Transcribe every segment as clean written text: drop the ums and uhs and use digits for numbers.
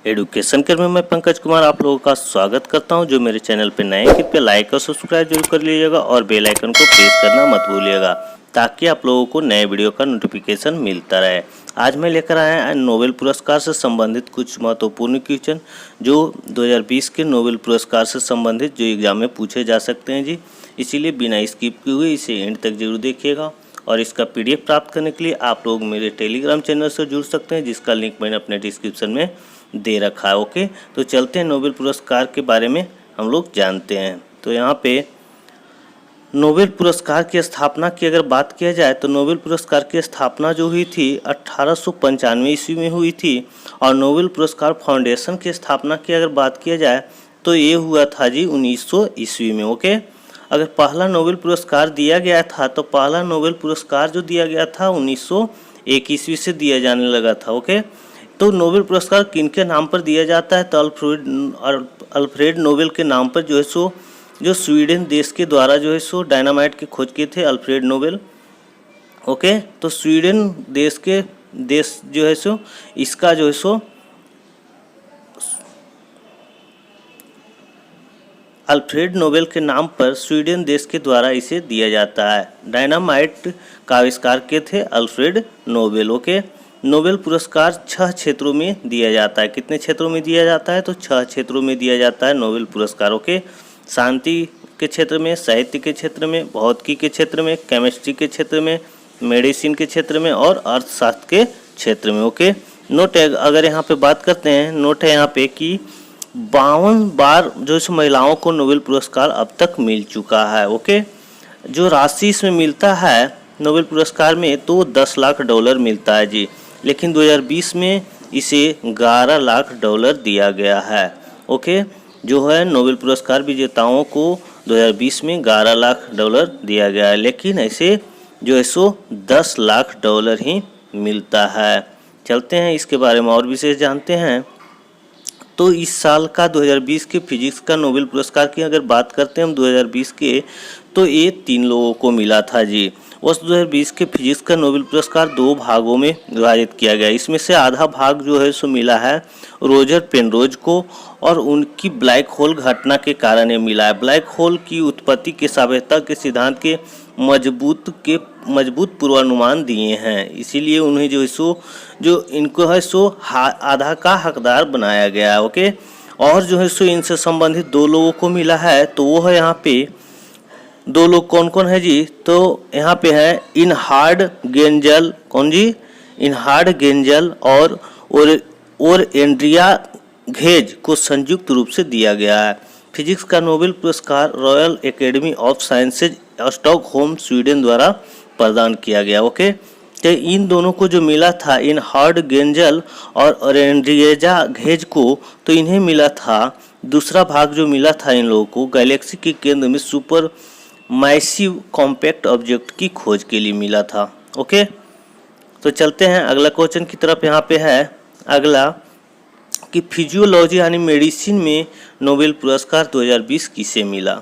Education कर्मी में पंकज कुमार आप लोगों का स्वागत करता हूं। जो मेरे चैनल पे नए हैं कृपया लाइक और सब्सक्राइब जरूर कर लीजिएगा और बेल आइकन को प्रेस करना मत भूलिएगा ताकि आप लोगों को नए वीडियो का नोटिफिकेशन मिलता रहे। आज मैं लेकर आया है नोबेल पुरस्कार से संबंधित कुछ महत्वपूर्ण क्वेश्चन जो 2020 के नोबेल पुरस्कार से संबंधित जो एग्जाम में पूछे जा सकते हैं जी। इसीलिए बिना स्किप किए हुए इसे एंड तक जरूर देखिएगा और इसका PDF प्राप्त करने के लिए आप लोग मेरे टेलीग्राम चैनल से जुड़ सकते हैं जिसका लिंक मैंने अपने डिस्क्रिप्शन में दे रखा है। ओके, तो चलते हैं नोबेल पुरस्कार के बारे में हम लोग जानते हैं। तो यहाँ पे नोबेल पुरस्कार की स्थापना की अगर बात किया जाए तो नोबेल पुरस्कार की स्थापना जो हुई थी 1895 ईस्वी में हुई थी और नोबेल पुरस्कार फाउंडेशन की स्थापना की अगर बात किया जाए तो ये हुआ था जी 1900 ईस्वी में। ओके, अगर पहला नोबेल पुरस्कार दिया गया था तो पहला नोबेल पुरस्कार जो दिया गया था 1901 ईस्वी से दिया जाने लगा था। ओके, तो नोबेल पुरस्कार किनके नाम पर दिया जाता है तो अल्फ्रेड नोबेल के नाम पर जो है सो जो स्वीडन देश के द्वारा जो है सो डायनामाइट की खोज किए थे अल्फ्रेड नोबेल। ओके, तो स्वीडन देश जो है सो इसका जो है सो अल्फ्रेड नोबेल के नाम पर स्वीडन देश के द्वारा इसे दिया जाता है। डायनामाइट का आविष्कार किए थे अल्फ्रेड नोबेल। ओके, नोबेल पुरस्कार 6 क्षेत्रों में दिया जाता है। कितने क्षेत्रों में दिया जाता है तो 6 क्षेत्रों में दिया जाता है नोबेल पुरस्कार। ओके, शांति के क्षेत्र में, साहित्य के क्षेत्र में, भौतिकी के क्षेत्र में, केमिस्ट्री के क्षेत्र में, मेडिसिन के क्षेत्र में और अर्थशास्त्र के क्षेत्र में। ओके, नोट है अगर यहाँ पे बात करते हैं, नोट है यहाँ पे कि 52 बार जो इस महिलाओं को नोबेल पुरस्कार अब तक मिल चुका है। ओके, जो राशि इसमें मिलता है नोबेल पुरस्कार में तो $10 लाख मिलता है जी, लेकिन 2020 में इसे $11 लाख दिया गया है। ओके, जो है नोबेल पुरस्कार विजेताओं को 2020 में $11 लाख दिया गया है, लेकिन ऐसे जो है सो $10 लाख ही मिलता है। चलते हैं इसके बारे में और विशेष जानते हैं। तो इस साल का 2020 के फिजिक्स का नोबेल पुरस्कार की अगर बात करते हैं हम 2020 के तो ये 3 लोगों को मिला था जी। वर्ष 2020 के फिजिक्स का नोबेल पुरस्कार 2 भागों में विभाजित किया गया। इसमें से आधा भाग जो है सो मिला है रोजर पेनरोज को और उनकी ब्लैक होल घटना के कारण ये मिला है। ब्लैक होल की उत्पत्ति के सापेक्षता के सिद्धांत के मजबूत पूर्वानुमान दिए हैं, इसीलिए उन्हें जो है सो जो इनको है सो आधा का हकदार बनाया गया है। ओके, और जो है सो इनसे संबंधित 2 लोगों को मिला है तो वो है यहाँ पे 2 लोग कौन कौन है जी, तो यहाँ पे है इनहार्ड गेंजल, कौन जी, इनहार्ड गेंजल और एंड्रिया घेज को संयुक्त रूप से दिया गया है। फिजिक्स का नोबेल पुरस्कार royal academy of sciences Stockholm Sweden द्वारा प्रदान किया गया। ओके, तो इन दोनों को जो मिला था इनहार्ड गेंजल और एंड्रिया घेज को, तो इन्हें मिला था दूसरा भाग जो मिला था इन लोगों को गैलेक्सी के केंद्र में सुपर मैसिव कॉम्पैक्ट ऑब्जेक्ट की खोज के लिए मिला था। ओके, तो चलते हैं अगला क्वेश्चन की तरफ। यहाँ पे है अगला कि फिजियोलॉजी यानी मेडिसिन में नोबेल पुरस्कार 2020 किसे मिला।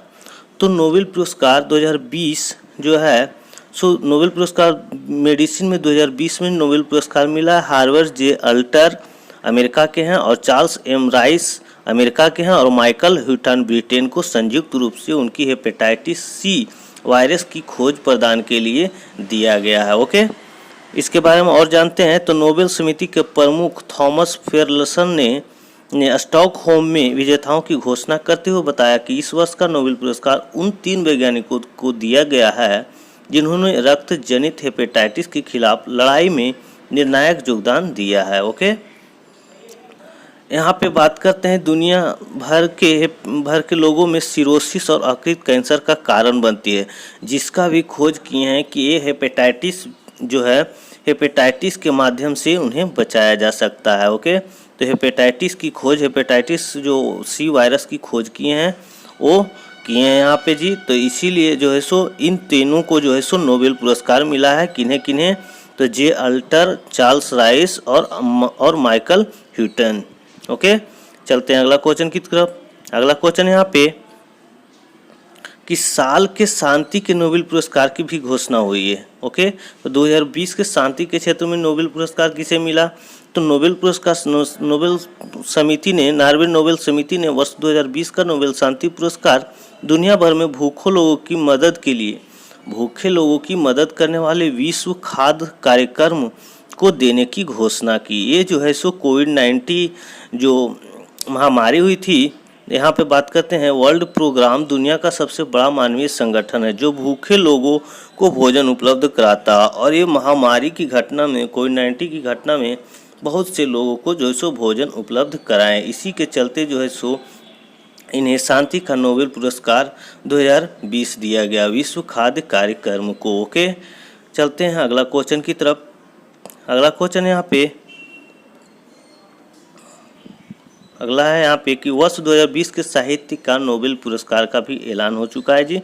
तो नोबेल पुरस्कार 2020 जो है सो नोबेल पुरस्कार मेडिसिन में 2020 में नोबेल पुरस्कार मिला हार्वर्ड जे अल्टर अमेरिका के हैं और चार्ल्स एम राइस अमेरिका के हैं और माइकल ह्यूटन ब्रिटेन को संयुक्त रूप से उनकी हेपेटाइटिस सी वायरस की खोज प्रदान के लिए दिया गया है। ओके, इसके बारे में और जानते हैं। तो नोबेल समिति के प्रमुख थॉमस फेरलसन ने स्टॉकहोम में विजेताओं की घोषणा करते हुए बताया कि इस वर्ष का नोबेल पुरस्कार उन 3 वैज्ञानिकों को दिया गया है जिन्होंने रक्त जनित हेपेटाइटिस के खिलाफ लड़ाई में निर्णायक योगदान दिया है। ओके, यहाँ पे बात करते हैं दुनिया भर के लोगों में सिरोसिस और यकृत कैंसर का कारण बनती है, जिसका भी खोज किए हैं कि ये हेपेटाइटिस जो है हेपेटाइटिस के माध्यम से उन्हें बचाया जा सकता है। ओके, तो हेपेटाइटिस की खोज हेपेटाइटिस जो सी वायरस की खोज किए हैं वो किए हैं यहाँ पे जी। तो इसीलिए जो है सो इन तीनों को जो है सो नोबेल पुरस्कार मिला है। किन्हें किन्हें तो जे अल्टर, चार्ल्स राइस और माइकल ह्यूटन। ओके, चलते हैं अगला क्वेश्चन की तरफ। अगला क्वेश्चन यहाँ पे कि साल के शांति के नोबेल पुरस्कार की भी घोषणा हुई है। ओके, तो 2020 के शांति के क्षेत्र में नोबेल पुरस्कार किसे मिला? तो नोबेल समिति ने, नॉर्वे नोबेल समिति ने वर्ष 2020 का नोबेल शांति पुरस्कार दुनिया भर में भूखे लोगों की मदद करने वाले विश्व खाद्य कार्यक्रम को देने की घोषणा की। ये जो है सो कोविड-19 जो महामारी हुई थी, यहाँ पे बात करते हैं। वर्ल्ड प्रोग्राम दुनिया का सबसे बड़ा मानवीय संगठन है जो भूखे लोगों को भोजन उपलब्ध कराता है, और ये महामारी की घटना में, कोविड-19 की घटना में बहुत से लोगों को जो है सो भोजन उपलब्ध कराएं। इसी के चलते जो है सो इन्हें शांति का नोबेल पुरस्कार 2020 दिया गया, विश्व खाद्य कार्यक्रम को। ओके, चलते हैं अगला क्वेश्चन की तरफ। अगला क्वेश्चन यहाँ पे अगला है यहाँ पे कि वर्ष 2020 के साहित्य का नोबेल पुरस्कार का भी ऐलान हो चुका है जी।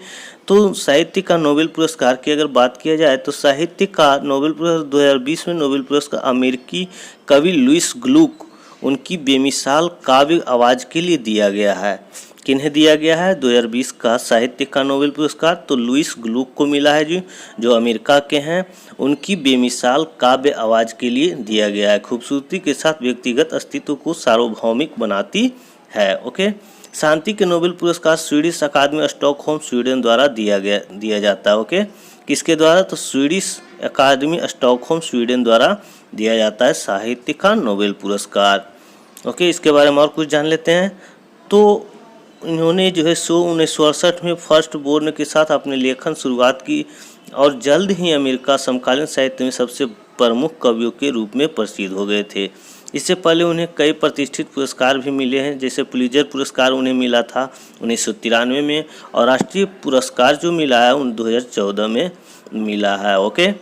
तो साहित्य का नोबेल पुरस्कार की अगर बात किया जाए तो साहित्य का नोबेल पुरस्कार 2020 में नोबेल पुरस्कार अमेरिकी कवि लुइस ग्लुक, उनकी बेमिसाल काव्य आवाज़ के लिए दिया गया है। किन्हें दिया गया है 2020 का साहित्य का नोबेल पुरस्कार? तो लुइस ग्लुक को मिला है जी, जो अमेरिका के हैं। उनकी बेमिसाल काव्य आवाज़ के लिए दिया गया है। खूबसूरती के साथ व्यक्तिगत अस्तित्व को सार्वभौमिक बनाती है। ओके, शांति के नोबेल पुरस्कार स्वीडिश अकादमी स्टॉकहोम स्वीडन द्वारा दिया जाता है। ओके, किसके द्वारा? तो स्वीडिश अकादमी स्टॉकहोम स्वीडन द्वारा दिया जाता है साहित्य का नोबेल पुरस्कार। ओके, इसके बारे में और कुछ जान लेते हैं। तो इन्होंने जो है 1968 में फर्स्ट बोर्न के साथ अपने लेखन शुरुआत की और जल्द ही अमेरिका समकालीन साहित्य में सबसे प्रमुख कवियों के रूप में प्रसिद्ध हो गए थे। इससे पहले उन्हें कई प्रतिष्ठित पुरस्कार भी मिले हैं, जैसे पुलित्जर पुरस्कार उन्हें मिला था 1993 में, और राष्ट्रीय पुरस्कार जो मिला है 2014 में मिला है। ओके,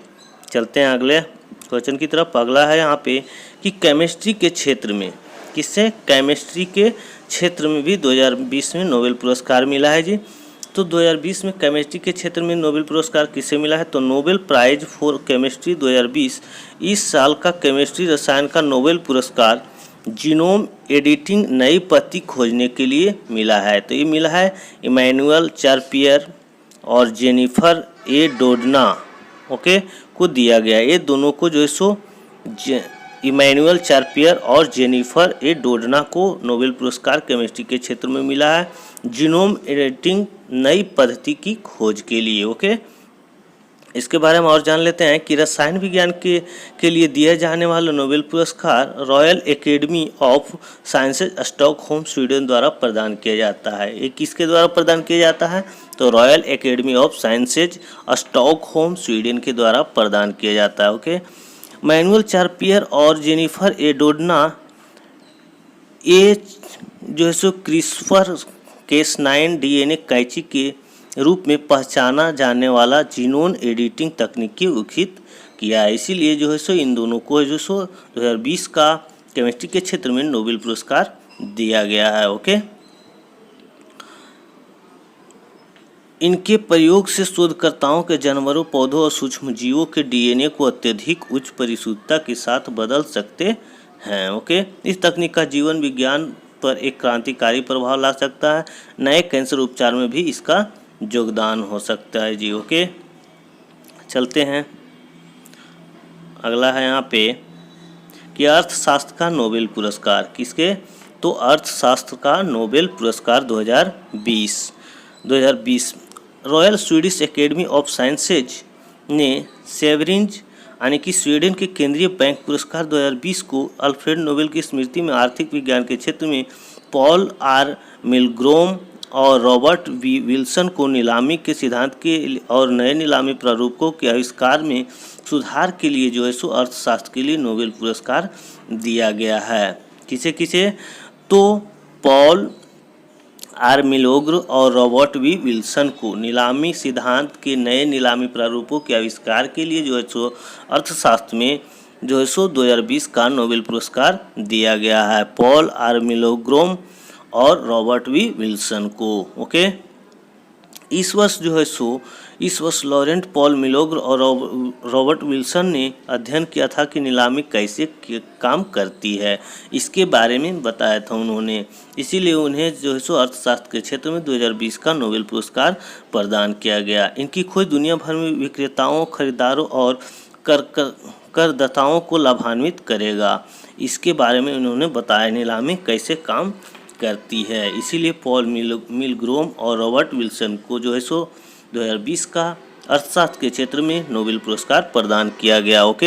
चलते हैं अगले क्वेश्चन की तरफ। अगला है यहाँ पे कि केमिस्ट्री के क्षेत्र में, किससे? केमिस्ट्री के क्षेत्र में भी 2020 में नोबेल पुरस्कार मिला है जी। तो 2020 में केमिस्ट्री के क्षेत्र में नोबेल पुरस्कार किसे मिला है? तो नोबेल प्राइज फॉर केमिस्ट्री 2020 इस साल का केमिस्ट्री रसायन का नोबेल पुरस्कार जीनोम एडिटिंग नई पत्ती खोजने के लिए मिला है। तो ये मिला है इमैनुअल चार्पियर और जेनिफर ए डोडना, ओके, को दिया गया। ये दोनों को जो है सो इमैनुअल चार्पियर और जेनिफर ए डोडना को नोबेल पुरस्कार केमिस्ट्री के क्षेत्र में मिला है जीनोम एडिटिंग नई पद्धति की खोज के लिए। ओके, इसके बारे में और जान लेते हैं कि रसायन विज्ञान के लिए दिया जाने वाला नोबेल पुरस्कार royal academy of sciences Stockholm Sweden द्वारा प्रदान किया जाता है। ये किसके द्वारा प्रदान किया जाता है? तो royal academy of sciences Stockholm Sweden के द्वारा प्रदान किया जाता है। ओके, मैनुअल चार्पियर और जेनिफर ए डोडना ये जो है सो क्रिस्पर Cas9 DNA कैंची के रूप में पहचाना जाने वाला जीनोम एडिटिंग तकनीक की विकसित किया है। इसीलिए जो है सो इन दोनों को जो सो 2020 का केमिस्ट्री के क्षेत्र में नोबेल पुरस्कार दिया गया है। ओके, इनके प्रयोग से शोधकर्ताओं के जानवरों, पौधों और सूक्ष्म जीवों के DNA को अत्यधिक उच्च परिशुद्धता के साथ बदल सकते हैं। ओके, इस तकनीक का जीवन विज्ञान पर एक क्रांतिकारी प्रभाव ला सकता है। नए कैंसर उपचार में भी इसका योगदान हो सकता है जी। ओके, चलते हैं। अगला है यहाँ पे कि अर्थशास्त्र का नोबेल पुरस्कार किसके? तो अर्थशास्त्र का नोबेल पुरस्कार 2020 royal Swedish academy of sciences ने सेवरिंज यानी कि स्वीडन के केंद्रीय बैंक पुरस्कार 2020 को अल्फ्रेड नोबेल की स्मृति में आर्थिक विज्ञान के क्षेत्र में पॉल आर मिलग्रोम और रॉबर्ट वी विल्सन को नीलामी के सिद्धांत के और नए नीलामी प्रारूपों के आविष्कार में सुधार के लिए जो है सो अर्थशास्त्र के लिए नोबेल पुरस्कार दिया गया है। किसे किसे? तो पॉल आर मिलोग्र और रॉबर्ट वी विल्सन को नीलामी सिद्धांत के नए नीलामी प्रारूपों के आविष्कार के लिए जो है सो अर्थशास्त्र में जो है सो 2020 का नोबेल पुरस्कार दिया गया है, पॉल आर मिलोग्रोम और रॉबर्ट वी विल्सन को। ओके, इस वर्ष लॉरेंट पॉल मिलोग और रॉबर्ट विल्सन ने अध्ययन किया था कि नीलामी कैसे काम करती है, इसके बारे में बताया था उन्होंने। इसीलिए उन्हें जो है सो अर्थशास्त्र के क्षेत्र में 2020 का नोबेल पुरस्कार प्रदान किया गया। इनकी खोज दुनिया भर में विक्रेताओं, खरीदारों और करदाताओं को लाभान्वित करेगा, इसके बारे में उन्होंने बताया नीलामी कैसे काम करती है। इसीलिए पॉल मिलग्रोम और रॉबर्ट विल्सन को जो है सो 2020 का अर्थशास्त्र के क्षेत्र में नोबेल पुरस्कार प्रदान किया गया। ओके।